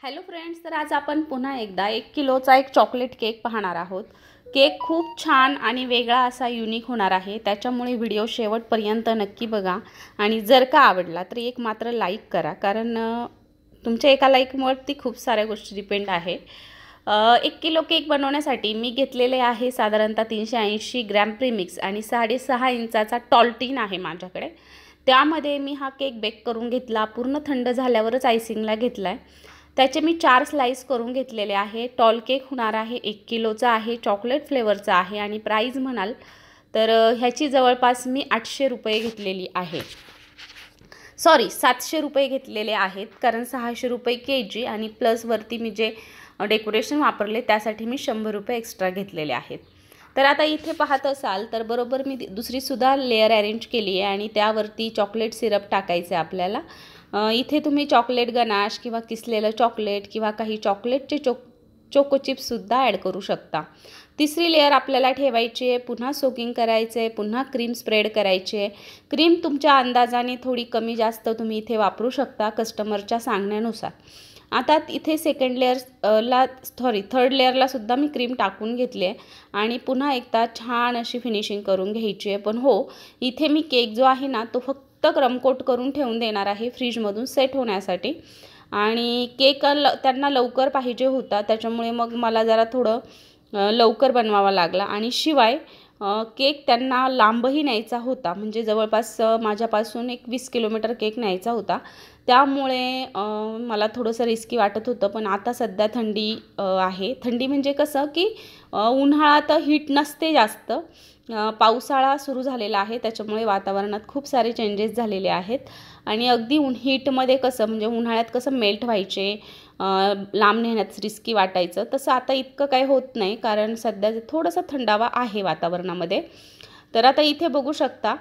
Hello friends, तर आज आपण पुन्हा एकदा 1 किलोचा एक चॉकलेट केक पाहणार आहोत। केक खूप छान आणि वेगळा असा युनिक होणार आहे, त्याच्यामुळे व्हिडिओ शेवटपर्यंत नक्की बघा आणि जर का आवडला तर एक मात्र लाईक करा, कारण तुमच्या एका लाईकवरती खूप साऱ्या गोष्टी डिपेंड आहे। 1 किलो केक बनवण्यासाठी मी घेतलेले आहे साधारणतः 380 ग्रॅम प्रीमिक्स आणि 6.5 इंचाचा टॉल टीन आहे माझ्याकडे। त्यामध्ये मी हा केक बेक करून घेतला, पूर्ण थंड झाल्यावरच आयसिंगला घेतलाय। त्याचे मी 4 स्लाइस करून घेतलेले आहे। टॉल केक होणार आहे, 1 किलोचा आहे, चॉकलेट फ्लेवरचा आहे आणि प्राइस म्हणाल तर ह्याची जवळपास मी 800 रुपये घेतलेली आहे। सॉरी 700 रुपये घेतलेले आहेत, कारण 600 रुपये केजी आणि प्लस वरती मी जे डेकोरेशन वापरले त्यासाठी मी 100 रुपये एक्स्ट्रा घेतलेले आहेत। तर आता इथे पाहत असाल तर बरोबर मी दुसरी सुद्धा लेयर अरेंज केली आहे आणि त्यावरती चॉकलेट सिरप टाकायचे आपल्याला। इथे तुम्ही चॉकलेट गनाश किंवा किसलेलं चॉकलेट किंवा काही चॉकलेटचे चोको चिप्स सुद्धा ॲड करू शकता। तिसरी लेयर आपल्याला ठेवायची आहे, पुन्हा सोकिंग करायचं आहे, पुन्हा क्रीम स्प्रेड करायची आहे। क्रीम तुमच्या अंदाजाने थोडी कमी जास्त तुम्ही इथे वापरू शकता कस्टमरच्या सांगण्यानुसार। आता इथे थर्ड लेयरला सुद्धा मी क्रीम टाकून घेतली आहे आणि पुन्हा एकदा छान अशी फिनिशिंग करून घ्यायची आहे। पण हो, इथे मी केक जो आहे ना तो फक्त क्रम कोट करून ठेवून देणार आहे फ्रीजमधून सेट होण्यासाठी। आणि केक त्यांना लवकर पाहिजे होता, त्याच्यामुळे मग मला जरा थोडं लवकर बनवावा लागला आणि शिवाय केक त्यांना लांबही न्यायचा होता, म्हणजे जवळपास माझ्यापासून एक 20 किलोमीटर केक न्यायचा होता। त्यामुळे मला थोडंसं रिस्की वाटत होतं। पण आता सध्या थंडी आहे, थंडी म्हणजे कसं की उन्हाळा तर हीट नसते जास्त, पावसाळा सुरू झालेला आहे, त्याच्यामुळे वातावरणात खूप सारे चेंजेस झालेले आहेत। आणि अगदी हीटमध्ये कसं म्हणजे उन्हाळ्यात कसं मेल्ट व्हायचे, लांब नेण्याचं रिस्की वाटायचं, तसं आता इतकं काही होत नाही, कारण सध्या थोडंसं थंडावा आहे वातावरणामध्ये। तर आता इथे बघू शकता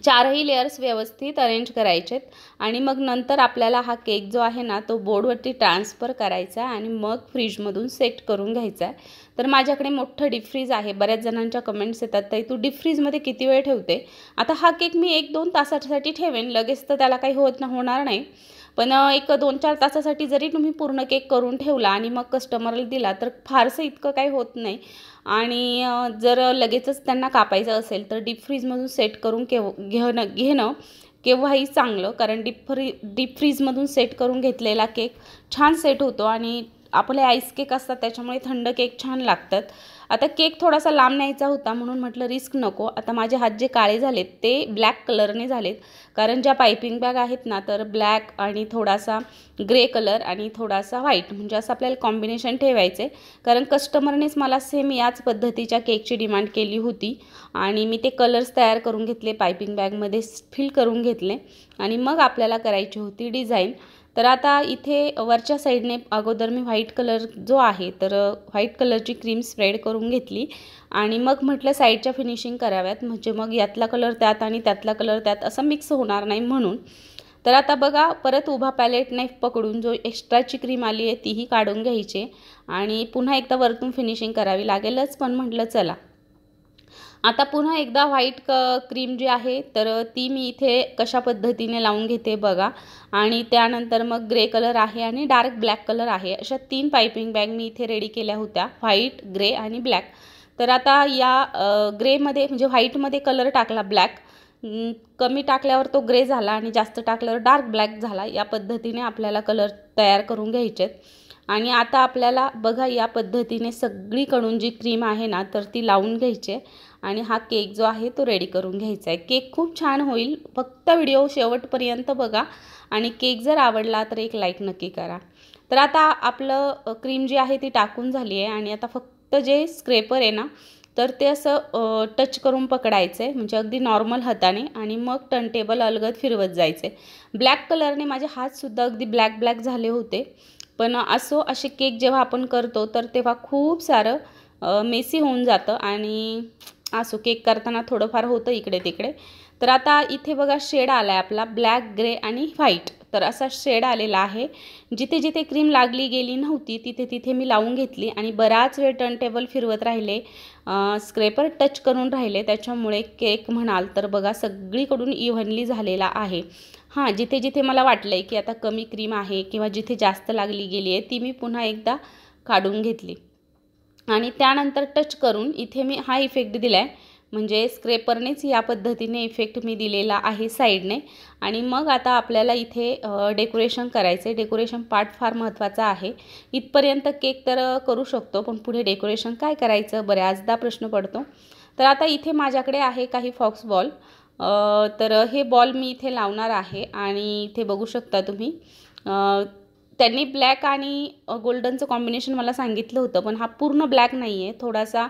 4ही लेयर्स व्यवस्थित अरेंज करायचेत आणि मग नंतर आपल्याला हा केक जो आहे ना तो बोर्डवरती ट्रान्सफर करायचा आणि मग फ्रीजमधून सेट करून घ्यायचा आहे। तर माझ्याकडे मोठं डीप फ्रीज आहे, बऱ्याच जणांच्या कमेंट्स येतात ताई तू डीप फ्रीजमध्ये किती वेळ ठेवते। आता हा केक मी 1-2 तासासाठी ठेवेन, लगेच तर त्याला काही होणार नाही, पण एक 2-4 तासासाठी जरी तुम्ही पूर्ण केक करून ठेवला आणि मग कस्टमरला दिला तर फारसं इतकं काही होत नाही। आणि जर लगेचच त्यांना कापायचं असेल तर डीप फ्रीजमधून सेट करून घेणं केव्हाही चांगलं, कारण डीप फ्रीजमधून सेट करून घेतलेला केक छान सेट होतो आणि आपले आईस केक असतात त्याच्यामुळे थंड केक छान लागतात। आता केक थोडासा लांब न्यायचा होता म्हणून म्हटलं रिस्क नको। आता माझे हात जे काळे झालेत ते ब्लॅक कलरने झालेत, कारण ज्या पायपिंग बॅग आहेत ना तर ब्लॅक आणि थोडासा ग्रे कलर आणि थोडासा व्हाईट, म्हणजे असं आपल्याला कॉम्बिनेशन ठेवायचे, कारण कस्टमरनेच मला सेम याच पद्धतीच्या केकची डिमांड केली होती आणि मी ते कलर्स तयार करून घेतले, पायपिंग बॅगमध्ये फिल करून घेतले आणि मग आपल्याला करायची होती डिझाईन। तर आता इथे वरच्या साईडने अगोदर मी व्हाईट कलर जो आहे तर व्हाईट कलरची क्रीम स्प्रेड करून घेतली आणि मग म्हटलं साईडच्या फिनिशिंग कराव्यात, म्हणजे मग यातला कलर त्यात आणि त्यातला कलर त्यात असं मिक्स होणार नाही म्हणून। तर आता बघा, परत उभा पॅलेट नाईफ पकडून जो एक्स्ट्राची क्रीम आली आहे तीही काढून घ्यायची आणि पुन्हा एकदा वरतून फिनिशिंग करावी लागेलच, पण म्हटलं चला आता पुन्हा एकदा व्हाईट क्रीम जी आहे तर ती मी इथे कशा पद्धतीने लावून घेते बघा। आणि त्यानंतर मग ग्रे कलर आहे आणि डार्क ब्लॅक कलर आहे, अशा 3 पायपिंग बॅग मी इथे रेडी केल्या होत्या, व्हाईट, ग्रे आणि ब्लॅक। तर आता या ग्रेमध्ये म्हणजे व्हाईटमध्ये कलर टाकला ब्लॅक, कमी टाकल्यावर तो ग्रे झाला आणि जास्त टाकल्यावर डार्क ब्लॅक झाला। या पद्धतीने आपल्याला कलर तयार करून घ्यायचे आणि आता आपल्याला बघा या पद्धतीने सगळीकडून जी क्रीम आहे ना तर ती लावून घ्यायची आणि हा केक जो आहे तो रेडी करून घ्यायचा आहे। केक खूप छान होईल, फक्त व्हिडिओ शेवटपर्यंत बघा आणि केक जर आवडला तर एक लाईक नक्की करा। तर आता आपलं क्रीम जी आहे ती टाकून झाली आहे आणि आता फक्त जे स्क्रेपर आहे ना तर ते असं टच करून पकडायचं आहे, म्हणजे अगदी नॉर्मल हाताने, आणि मग टर्नटेबल अलगद फिरवत जायचे। ब्लॅक कलरने माझे हातसुद्धा अगदी ब्लॅक झाले होते, पण असे केक जेव्हा आपण करतो तर तेव्हा खूप सारं मेसी होऊन जातं आणि केक करताना थोडंफार होतं इकडे तिकडे। तर आता इथे बघा शेड आला आहे आपला ब्लॅक, ग्रे आणि व्हाईट, तर असा शेड आलेला आहे। जिथे जिथे क्रीम लागली गेली नव्हती तिथे तिथे मी लावून घेतली आणि बराच वेळ टर्नटेबल फिरवत राहिले, स्क्रेपर टच करून राहिले, त्याच्यामुळे केक म्हणाल तर बघा सगळीकडून इव्हनली झालेला आहे। हां, जिथे जिथे मला वाटलं आहे की आता कमी क्रीम आहे किंवा जिथे जास्त लागली गेली आहे ती मी पुन्हा एकदा काढून घेतली आणि त्यानंतर टच करून इथे मी हा इफेक्ट दिला आहे, म्हणजे स्क्रेपरनेच या पद्धतीने इफेक्ट मी दिलेला आहे साईडने. आणि मग आता आपल्याला इथे डेकोरेशन करायचं आहे. डेकोरेशन पार्ट फार महत्त्वाचा आहे. इथपर्यंत केक तर करू शकतो, पण पुढे डेकोरेशन काय करायचं बऱ्याचदा प्रश्न पडतो. तर आता इथे माझ्याकडे आहे काही फॉक्स बॉल. तर हे बॉल मी इथे लावणार आहे आणि इथे बघू शकता तुम्ही त्यांनी ब्लॅक आणि गोल्डनचं कॉम्बिनेशन मला सांगितलं होतं, पण हा पूर्ण ब्लॅक नाही आहे, थोडासा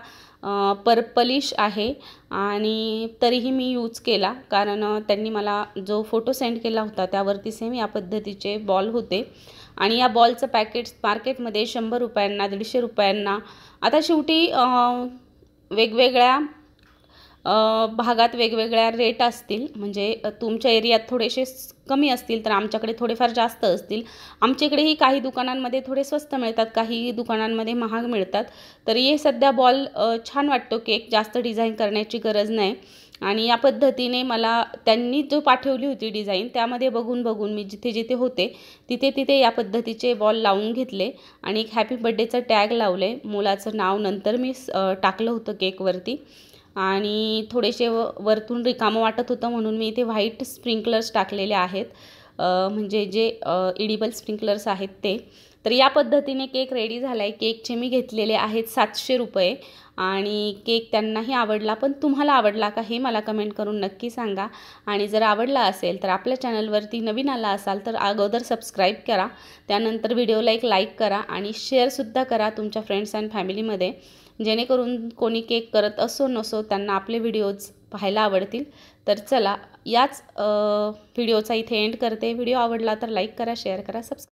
पर्पलिश आहे. आणि तरीही मी यूज केला कारण त्यांनी मला जो फोटो सेंड केला होता त्यावरती सेम या पद्धतीचे बॉल होते. आणि या बॉलचं पॅकेट्स मार्केटमध्ये 100 रुपयांना 150 रुपयांना. आता शेवटी वेगवेगळ्या भागात वेगवेगळ्या रेट असतील, म्हणजे तुमच्या एरियात थोडेसे कमी असतील तर आमच्याकडे थोडेफार जास्त असतील. आमच्या इकडेही काही दुकानांमध्ये थोडे स्वस्त मिळतात, काही दुकानांमध्ये महाग मिळतात. तर हे सध्या बॉल छान वाटतो केक, जास्त डिझाईन करण्याची गरज नाही. आणि या पद्धतीने मला त्यांनी जो पाठवली होती डिझाईन त्यामध्ये बघून बघून मी जिथे जिथे होते तिथे तिथे या पद्धतीचे बॉल लावून घेतले आणि एक हॅपी बर्थडेचं टॅग लावले. मुलाचं नाव नंतर मी टाकलं होतं केकवरती. आणि थोडेसे वरतून रिकामं वाटत होतं म्हणून मी इथे व्हाईट स्प्रिंकलर्स टाकलेले आहेत, म्हणजे जे इडिबल स्प्रिंकलर्स आहेत ते. तर या पद्धतीने केक रेडी झाला आहे. केकचे मी घेतलेले आहेत 700 रुपये आणि केक त्यांनाही आवडला. पण तुम्हाला आवडला का हे मला कमेंट करून नक्की सांगा. आणि जर आवडला असेल तर आपल्या चॅनलवरती नवीन आला असाल तर अगोदर सबस्क्राईब करा, त्यानंतर व्हिडिओला एक लाईक करा आणि शेअरसुद्धा करा तुमच्या फ्रेंड्स अँड फॅमिलीमध्ये, जेणेकरून कोणी केक करत असो नसो त्यांना आपले व्हिडिओज पाहायला आवडतील. तर चला याच व्हिडिओचा इथे एंड करते. व्हिडिओ आवडला तर लाईक करा, शेअर करा, सबस्क्राईब